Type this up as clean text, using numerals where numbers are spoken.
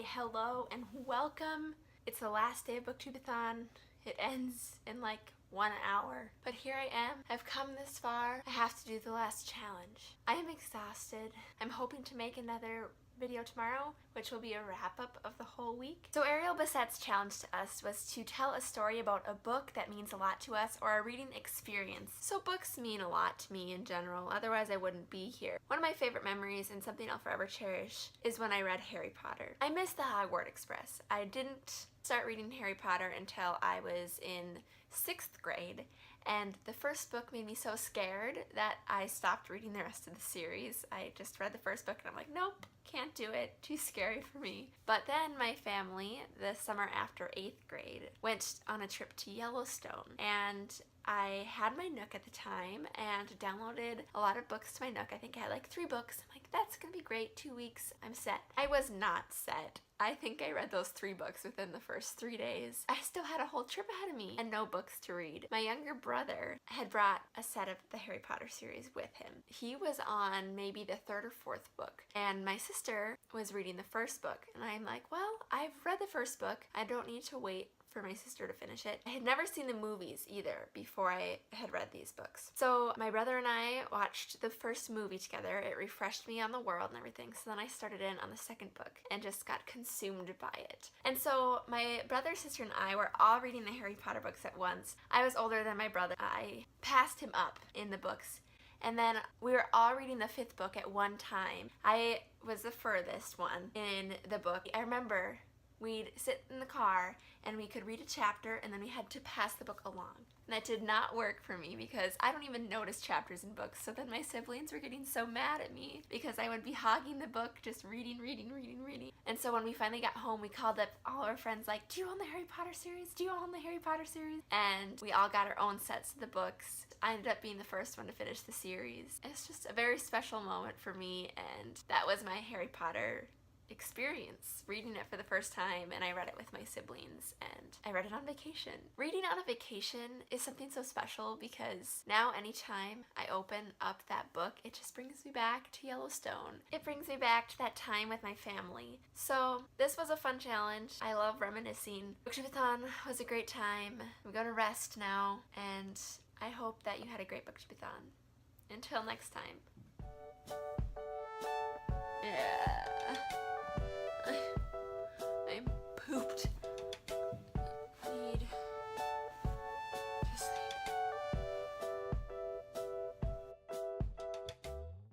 hello and welcome. It's the last day of BOOKTUBEATHON. It ends in like 1 hour. But here I am. I've come this far. I have to do the last challenge. I am exhausted. I'm hoping to make another video tomorrow, which will be a wrap-up of the whole week. So Ariel Bassett's challenge to us was to tell a story about a book that means a lot to us or a reading experience. So books mean a lot to me in general, otherwise I wouldn't be here. One of my favorite memories and something I'll forever cherish is when I read Harry Potter. I miss the Hogwarts Express. I didn't start reading Harry Potter until I was in 6th grade, and the first book made me so scared that I stopped reading the rest of the series. I just read the first book and I'm like, nope, can't do it, too scary for me. But then my family, the summer after 8th grade, went on a trip to Yellowstone, and I had my Nook at the time and downloaded a lot of books to my Nook. I think I had like 3 books. I'm like, that's gonna be great, 2 weeks, I'm set. I was not set. I think I read those 3 books within the first 3 days. I still had a whole trip ahead of me and no books to read. My younger brother had brought a set of the Harry Potter series with him. He was on maybe the 3rd or 4th book, and my sister was reading the first book, and I'm like, well, I've read the first book. I don't need to wait for my sister to finish it. I had never seen the movies either before I had read these books. So my brother and I watched the first movie together. It refreshed me on the world and everything. So then I started in on the 2nd book and just got consumed by it. And so my brother, sister, and I were all reading the Harry Potter books at once. I was older than my brother. I passed him up in the books. And then we were all reading the 5th book at one time. I was the furthest one in the book. I remember we'd sit in the car and we could read a chapter and then we had to pass the book along. And that did not work for me because I don't even notice chapters in books. So then my siblings were getting so mad at me because I would be hogging the book, just reading. And so when we finally got home, we called up all our friends like, do you own the Harry Potter series? Do you own the Harry Potter series? And we all got our own sets of the books. I ended up being the first one to finish the series. It's just a very special moment for me, and that was my Harry Potter experience, reading it for the first time. And I read it with my siblings, and I read it on vacation. Reading on a vacation is something so special because now anytime I open up that book, it just brings me back to Yellowstone. It brings me back to that time with my family. So this was a fun challenge. I love reminiscing. BOOKTUBEATHON was a great time. I'm gonna rest now, and I hope that you had a great BOOKTUBEATHON. Until next time.